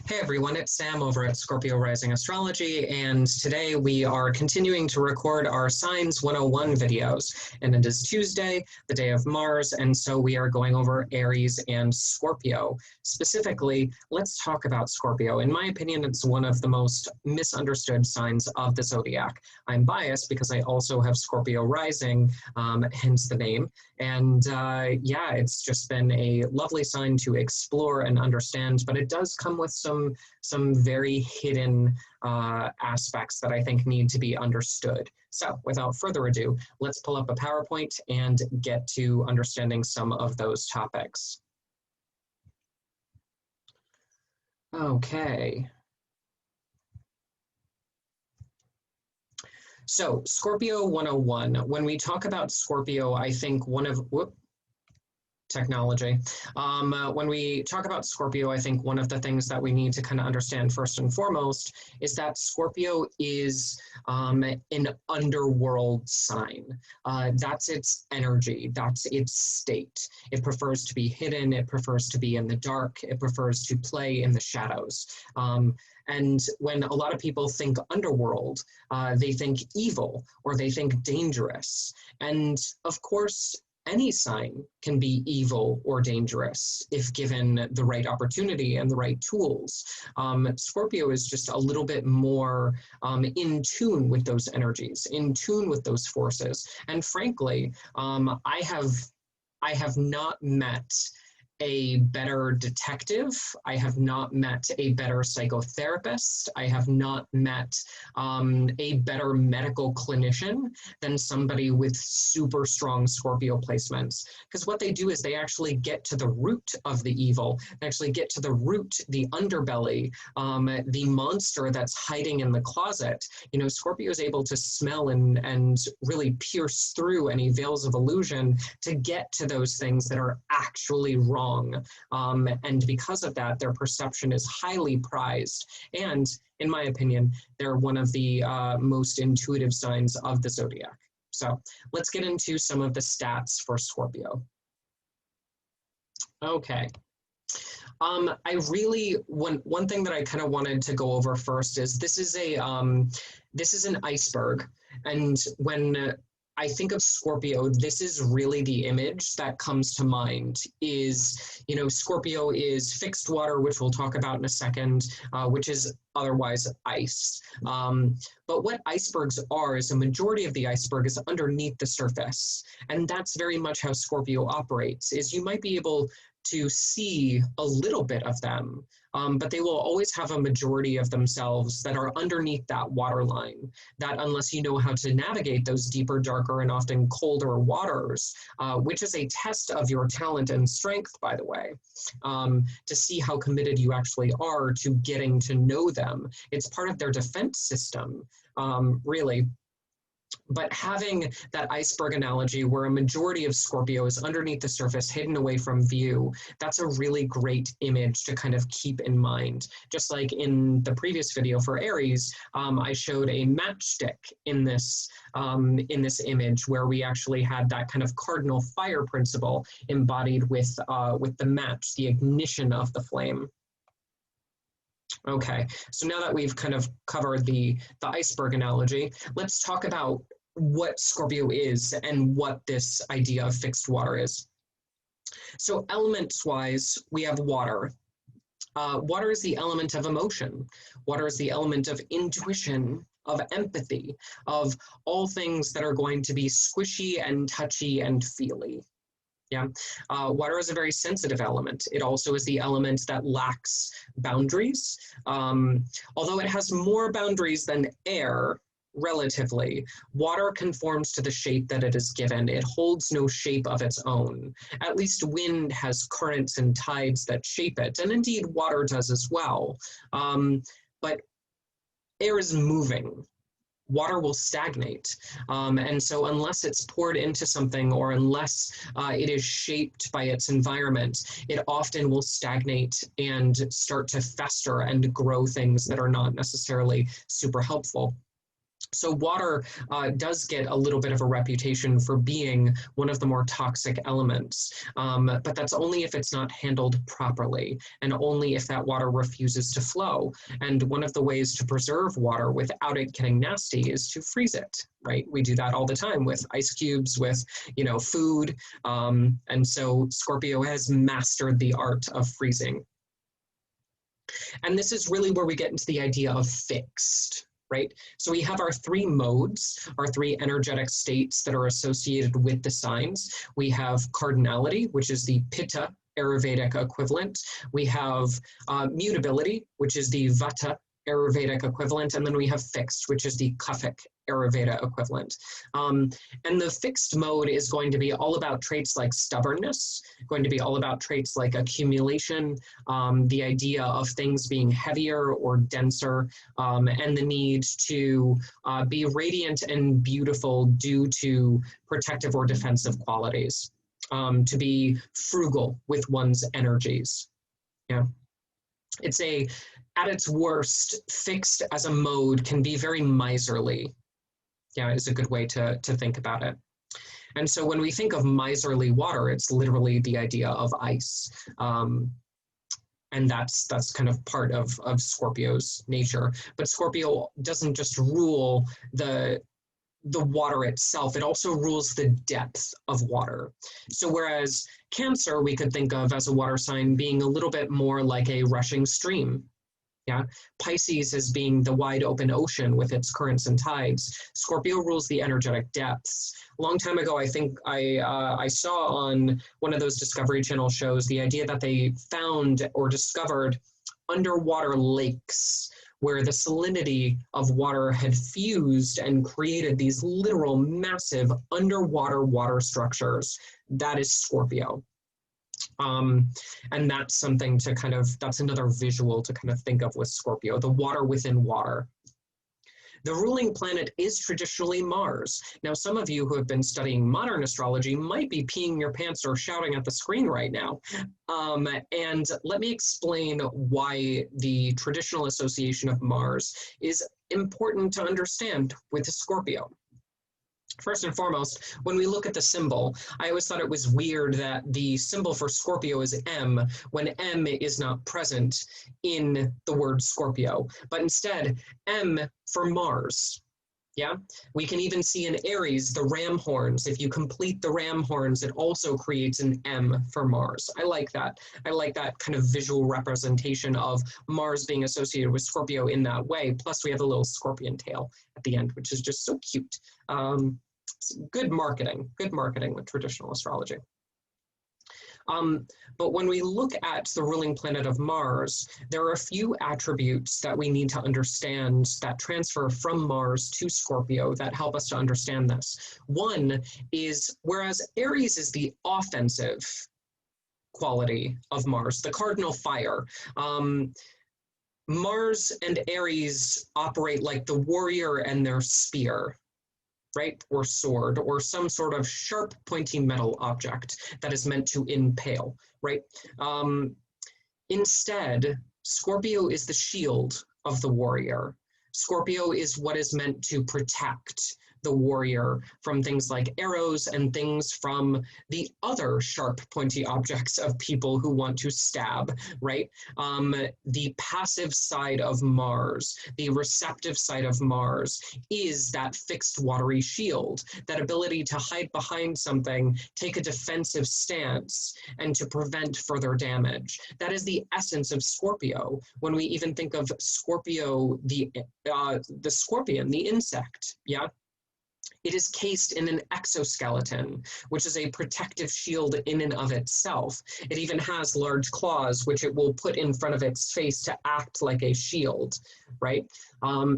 Hey everyone, it's Sam over at Scorpio Rising Astrology, and today we are continuing to record our Signs 101 videos. And it is Tuesday, the day of Mars, and so we are going over Aries and Scorpio. Specifically, let's talk about Scorpio. In my opinion, it's one of the most misunderstood signs of the zodiac. I'm biased because I also have Scorpio Rising, hence the name. And yeah, it's just been a lovely sign to explore and understand, but it does come with some very hidden aspects that I think need to be understood. So without further ado, let's pull up a PowerPoint and get to understanding some of those topics. Okay. So Scorpio 101, when we talk about Scorpio, I think technology. When we talk about Scorpio, I think one of the things that we need to kind of understand first and foremost is that Scorpio is an underworld sign. That's its energy, that's its state. It prefers to be hidden, it prefers to be in the dark, it prefers to play in the shadows. And when a lot of people think underworld, they think evil or they think dangerous. And of course, any sign can be evil or dangerous if given the right opportunity and the right tools. Scorpio is just a little bit more in tune with those energies, in tune with those forces. And frankly, I have not met a better detective. I have not met a better psychotherapist. I have not met a better medical clinician than somebody with super strong Scorpio placements. Because what they do is they actually get to the root of the evil, they actually get to the root, the underbelly, the monster that's hiding in the closet. You know, Scorpio is able to smell and really pierce through any veils of illusion to get to those things that are actually wrong. And because of that, their perception is highly prized. And in my opinion, they're one of the most intuitive signs of the zodiac. So let's get into some of the stats for Scorpio. Okay. I really, one thing that I kind of wanted to go over first is this is an iceberg. And when I think of Scorpio, this is really the image that comes to mind is, you know, Scorpio is fixed water, which we'll talk about in a second, which is otherwise ice. But what icebergs are is a majority of the iceberg is underneath the surface. And that's very much how Scorpio operates, is you might be able to see a little bit of them, but they will always have a majority of themselves that are underneath that waterline, that unless you know how to navigate those deeper, darker, and often colder waters, which is a test of your talent and strength, by the way, to see how committed you actually are to getting to know them. It's part of their defense system, really. But having that iceberg analogy where a majority of Scorpio is underneath the surface, hidden away from view, that's a really great image to kind of keep in mind. Just like in the previous video for Aries, I showed a matchstick in this image where we actually had that kind of cardinal fire principle embodied with the match, the ignition of the flame. Okay, so now that we've kind of covered the iceberg analogy, let's talk about what Scorpio is and what this idea of fixed water is. So elements-wise, we have water. Water is the element of emotion. Water is the element of intuition, of empathy, of all things that are going to be squishy and touchy and feely. Yeah, water is a very sensitive element. It also is the element that lacks boundaries. Although it has more boundaries than air, relatively, water conforms to the shape that it is given. It holds no shape of its own. At least wind has currents and tides that shape it, and indeed water does as well. But air is moving. Water will stagnate. And so unless it's poured into something or unless it is shaped by its environment, it often will stagnate and start to fester and grow things that are not necessarily super helpful. So water does get a little bit of a reputation for being one of the more toxic elements, but that's only if it's not handled properly and only if that water refuses to flow. And one of the ways to preserve water without it getting nasty is to freeze it, right? We do that all the time with ice cubes, with, food. And so Scorpio has mastered the art of freezing. And this is really where we get into the idea of fixed. Right? So we have our three modes, our three energetic states that are associated with the signs. We have cardinality, which is the Pitta Ayurvedic equivalent. We have mutability, which is the Vata Ayurvedic equivalent. And then we have fixed, which is the Kaphic Ayurveda equivalent. And the fixed mode is going to be all about traits like stubbornness, going to be all about traits like accumulation, the idea of things being heavier or denser, and the need to be radiant and beautiful due to protective or defensive qualities, to be frugal with one's energies. Yeah. It's at its worst, fixed as a mode can be very miserly. Yeah, is a good way to think about it. And so when we think of miserly water, it's literally the idea of ice. And that's kind of part of Scorpio's nature. But Scorpio doesn't just rule the water itself, it also rules the depth of water. So whereas Cancer we could think of as a water sign being a little bit more like a rushing stream. Yeah, Pisces as being the wide open ocean with its currents and tides. Scorpio rules the energetic depths. A long time ago, I think I saw on one of those Discovery Channel shows the idea that they found or discovered underwater lakes where the salinity of water had fused and created these literal massive underwater water structures. That is Scorpio. And that's something to that's another visual to kind of think of with Scorpio, the water within water. The ruling planet is traditionally Mars. Now, some of you who have been studying modern astrology might be peeing your pants or shouting at the screen right now. And let me explain why the traditional association of Mars is important to understand with Scorpio. First and foremost, when we look at the symbol, I always thought it was weird that the symbol for Scorpio is M when M is not present in the word Scorpio, but instead M for Mars. Yeah, we can even see in Aries the ram horns. If you complete the ram horns, it also creates an M for Mars. I like that. I like that kind of visual representation of Mars being associated with Scorpio in that way. Plus, we have a little scorpion tail at the end, which is just so cute. Good marketing with traditional astrology. But when we look at the ruling planet of Mars, there are a few attributes that we need to understand that transfer from Mars to Scorpio that help us to understand this. One is, whereas Aries is the offensive quality of Mars, the cardinal fire, Mars and Aries operate like the warrior and their spear, right? Or sword, or some sort of sharp, pointy metal object that is meant to impale, right? Instead, Scorpio is the shield of the warrior. Scorpio is what is meant to protect the warrior from things like arrows and things from the other sharp, pointy objects of people who want to stab, right? The passive side of Mars, the receptive side of Mars is that fixed watery shield, that ability to hide behind something, take a defensive stance, and to prevent further damage. That is the essence of Scorpio. When we even think of Scorpio, the scorpion, the insect, yeah? It is cased in an exoskeleton, which is a protective shield in and of itself. It even has large claws, which it will put in front of its face to act like a shield, right?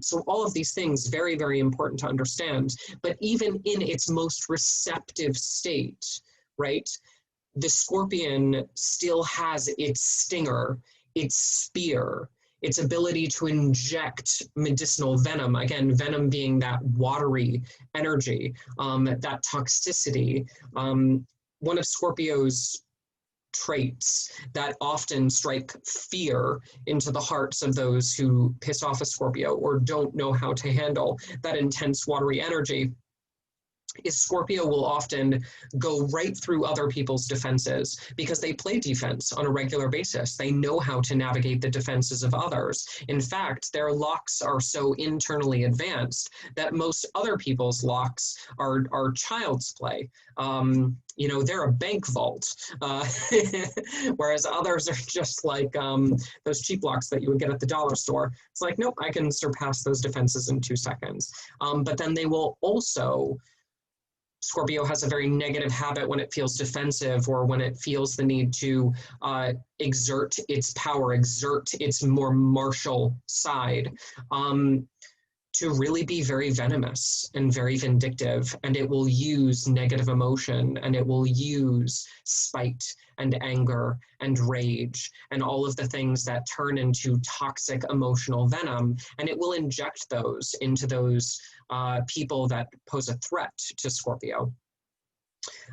So all of these things, very, very important to understand. But even in its most receptive state, right, the scorpion still has its stinger, its spear, its ability to inject medicinal venom, again, venom being that watery energy, that toxicity. One of Scorpio's traits that often strike fear into the hearts of those who piss off a Scorpio or don't know how to handle that intense watery energy is Scorpio will often go right through other people's defenses because they play defense on a regular basis. They know how to navigate the defenses of others. In fact, their locks are so internally advanced that most other people's locks are child's play. You know, they're a bank vault, whereas others are just like those cheap locks that you would get at the dollar store. It's like, nope, I can surpass those defenses in 2 seconds. But then they will also Scorpio has a very negative habit when it feels defensive or when it feels the need to exert its power, exert its more martial side, to really be very venomous and very vindictive. And it will use negative emotion, and it will use spite and anger and rage and all of the things that turn into toxic emotional venom. And it will inject those into those people that pose a threat to Scorpio.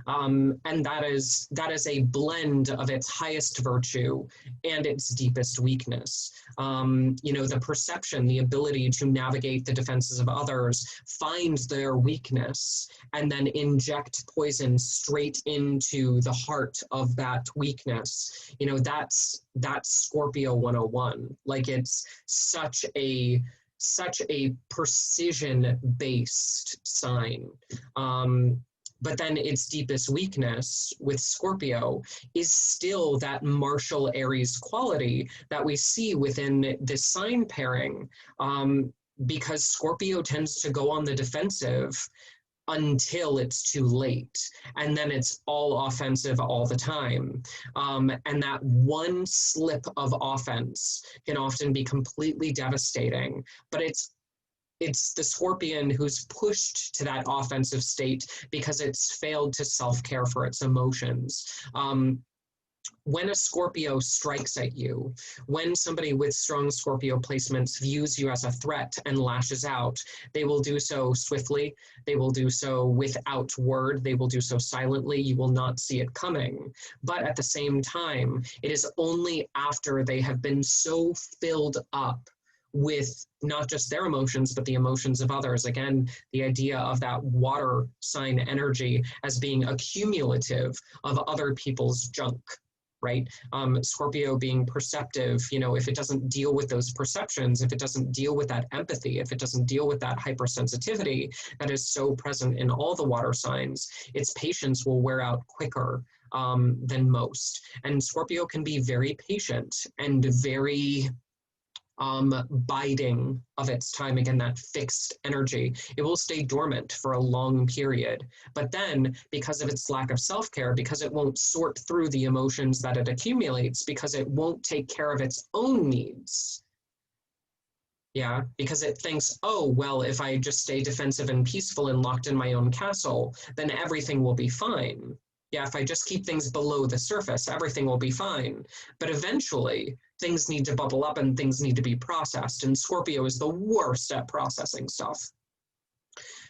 And that is a blend of its highest virtue and its deepest weakness. You know, the perception, the ability to navigate the defenses of others, find their weakness, and then inject poison straight into the heart of that weakness. You know, that's Scorpio 101. Like, it's such a precision-based sign. But then its deepest weakness with Scorpio is still that martial Aries quality that we see within this sign pairing, because Scorpio tends to go on the defensive until it's too late, and then it's all offensive all the time. And that one slip of offense can often be completely devastating, but it's the Scorpion who's pushed to that offensive state because it's failed to self-care for its emotions. When a Scorpio strikes at you, when somebody with strong Scorpio placements views you as a threat and lashes out, they will do so swiftly, they will do so without word, they will do so silently, you will not see it coming. But at the same time, it is only after they have been so filled up with not just their emotions, but the emotions of others. Again, the idea of that water sign energy as being accumulative of other people's junk, right? Scorpio being perceptive, you know, if it doesn't deal with those perceptions, if it doesn't deal with that empathy, if it doesn't deal with that hypersensitivity that is so present in all the water signs, its patience will wear out quicker than most. And Scorpio can be very patient and very biding of its time. Again, that fixed energy. It will stay dormant for a long period. But then, because of its lack of self-care, because it won't sort through the emotions that it accumulates, because it won't take care of its own needs, yeah, because it thinks, oh, well, if I just stay defensive and peaceful and locked in my own castle, then everything will be fine. Yeah, if I just keep things below the surface, everything will be fine. But eventually, things need to bubble up and things need to be processed. And Scorpio is the worst at processing stuff.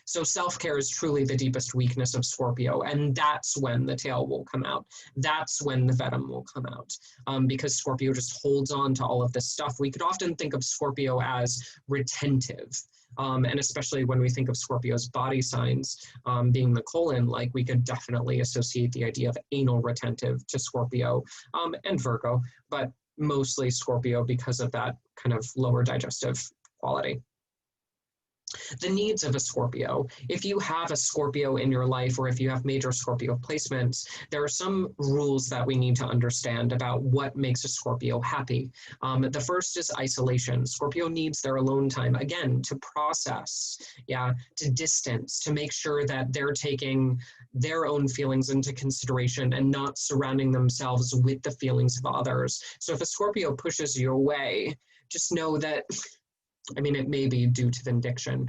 So self-care is truly the deepest weakness of Scorpio. And that's when the tail will come out. That's when the venom will come out. Because Scorpio just holds on to all of this stuff. We could often think of Scorpio as retentive. And especially when we think of Scorpio's body signs being the colon, like, we could definitely associate the idea of anal retentive to Scorpio and Virgo, but mostly Scorpio because of that kind of lower digestive quality. The needs of a Scorpio. If you have a Scorpio in your life, or if you have major Scorpio placements, there are some rules that we need to understand about what makes a Scorpio happy. The first is isolation. Scorpio needs their alone time, again, to process, to distance, to make sure that they're taking their own feelings into consideration and not surrounding themselves with the feelings of others. So if a Scorpio pushes you away, just know that, I mean, it may be due to vindication,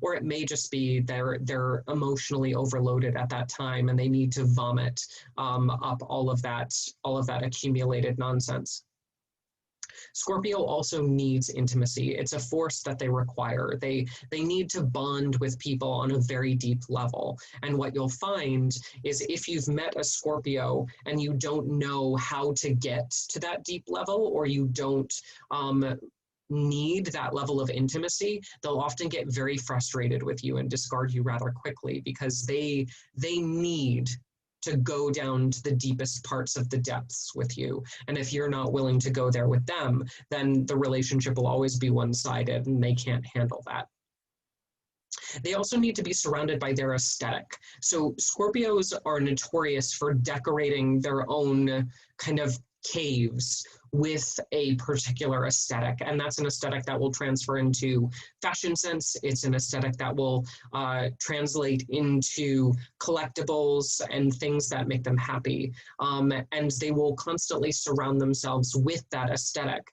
or it may just be they're emotionally overloaded at that time and they need to vomit up all of that accumulated nonsense. Scorpio also needs intimacy. It's a force that they require. They need to bond with people on a very deep level. And what you'll find is if you've met a Scorpio and you don't know how to get to that deep level, or you don't need that level of intimacy, they'll often get very frustrated with you and discard you rather quickly, because they need to go down to the deepest parts of the depths with you. And if you're not willing to go there with them, then the relationship will always be one-sided and they can't handle that. They also need to be surrounded by their aesthetic. So Scorpios are notorious for decorating their own kind of caves with a particular aesthetic, and that's an aesthetic that will transfer into fashion sense. It's an aesthetic that will translate into collectibles and things that make them happy, and they will constantly surround themselves with that aesthetic.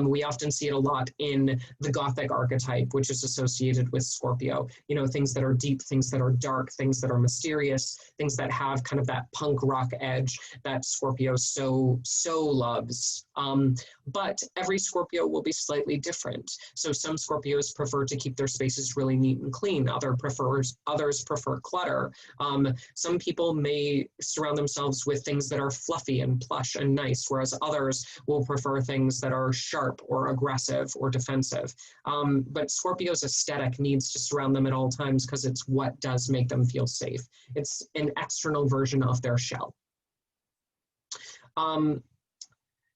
We often see it a lot in the Gothic archetype, which is associated with Scorpio. You know, things that are deep, things that are dark, things that are mysterious, things that have kind of that punk rock edge that Scorpio so loves. But every Scorpio will be slightly different. So some Scorpios prefer to keep their spaces really neat and clean. Others prefer clutter. Some people may surround themselves with things that are fluffy and plush and nice, whereas others will prefer things that are sharp or aggressive or defensive. But Scorpio's aesthetic needs to surround them at all times because it's what does make them feel safe. It's an external version of their shell.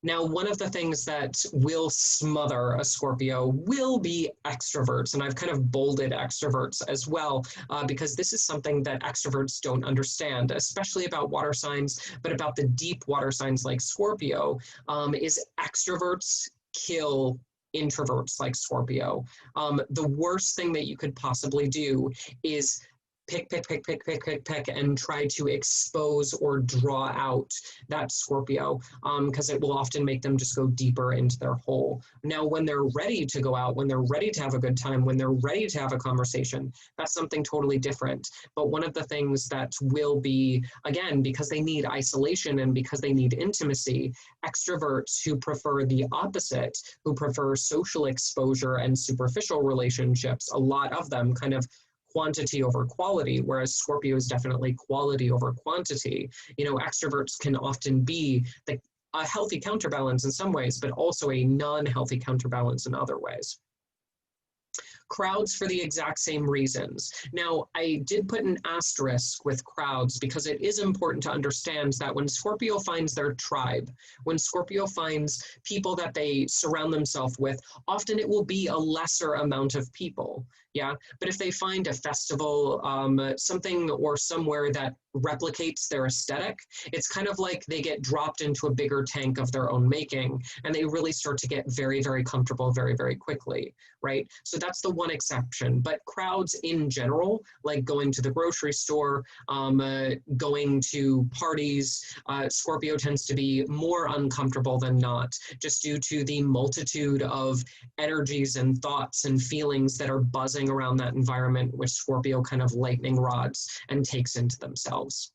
Now, one of the things that will smother a Scorpio will be extroverts, and I've kind of bolded extroverts as well, because this is something that extroverts don't understand, especially about water signs, but about the deep water signs like Scorpio, is extroverts kill introverts like Scorpio. The worst thing that you could possibly do is pick, and try to expose or draw out that Scorpio, because it will often make them just go deeper into their hole. Now, when they're ready to go out, when they're ready to have a good time, when they're ready to have a conversation, that's something totally different. But one of the things that will be, again, because they need isolation and because they need intimacy, extroverts who prefer the opposite, who prefer social exposure and superficial relationships, a lot of them kind of quantity over quality, whereas Scorpio is definitely quality over quantity. You know, extroverts can often be a healthy counterbalance in some ways, but also a non-healthy counterbalance in other ways. Crowds for the exact same reasons. Now, I did put an asterisk with crowds because it is important to understand that when Scorpio finds their tribe, when Scorpio finds people that they surround themselves with, often it will be a lesser amount of people. Yeah, but if they find a festival, something or somewhere that replicates their aesthetic, it's kind of like they get dropped into a bigger tank of their own making, and they really start to get very, very comfortable very, very quickly, right? So that's the one exception. But crowds in general, like going to the grocery store, going to parties, Scorpio tends to be more uncomfortable than not, just due to the multitude of energies and thoughts and feelings that are buzzing around that environment, which Scorpio kind of lightning rods and takes into themselves.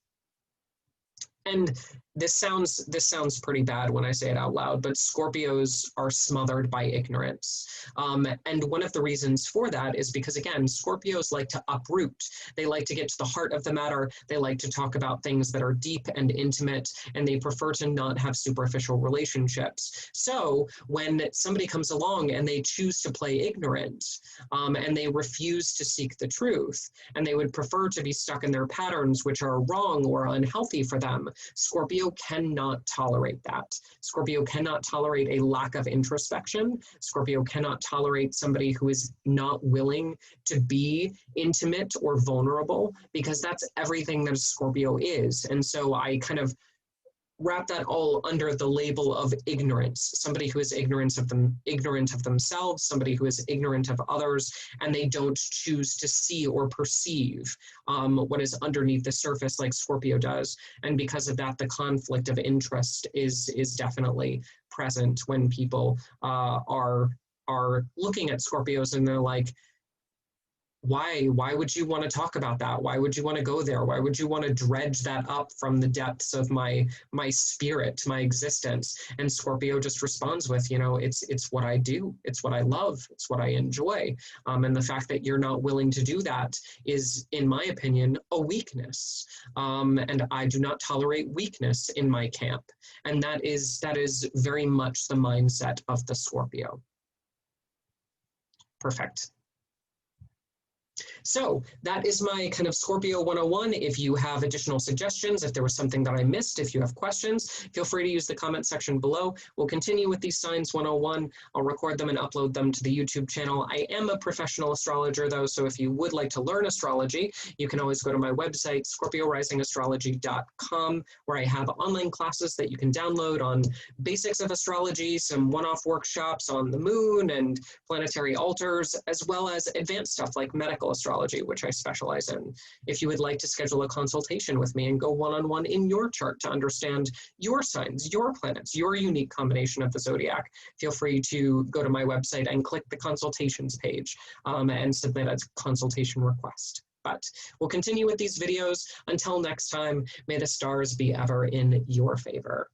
And this sounds pretty bad when I say it out loud, but Scorpios are smothered by ignorance. And one of the reasons for that is because, again, Scorpios like to uproot. They like to get to the heart of the matter. They like to talk about things that are deep and intimate, and they prefer to not have superficial relationships. So when somebody comes along and they choose to play ignorant, and they refuse to seek the truth, and they would prefer to be stuck in their patterns, which are wrong or unhealthy for them, Scorpio cannot tolerate that. Scorpio cannot tolerate a lack of introspection. Scorpio cannot tolerate somebody who is not willing to be intimate or vulnerable, because that's everything that a Scorpio is. And so I kind of wrap that all under the label of ignorance. Somebody who is ignorant of themselves, somebody who is ignorant of others, and they don't choose to see or perceive what is underneath the surface like Scorpio does. And because of that, the conflict of interest is definitely present when people are looking at Scorpios and they're like, Why would you want to talk about that? Why would you want to go there? Why would you want to dredge that up from the depths of my spirit, my existence? And Scorpio just responds with, you know, it's what I do, it's what I love, it's what I enjoy. And the fact that you're not willing to do that is, in my opinion, a weakness. And I do not tolerate weakness in my camp. And that is very much the mindset of the Scorpio. Perfect. So that is my kind of Scorpio 101. If you have additional suggestions, if there was something that I missed, if you have questions, feel free to use the comment section below. We'll continue with these signs 101. I'll record them and upload them to the YouTube channel. I am a professional astrologer though, so if you would like to learn astrology, you can always go to my website, scorpiorisingastrology.com, where I have online classes that you can download on basics of astrology, some one-off workshops on the moon and planetary altars, as well as advanced stuff like medical astrology, which I specialize in. If you would like to schedule a consultation with me and go one-on-one in your chart to understand your signs, your planets, your unique combination of the zodiac, feel free to go to my website and click the consultations page and submit a consultation request. But we'll continue with these videos. Until next time, may the stars be ever in your favor.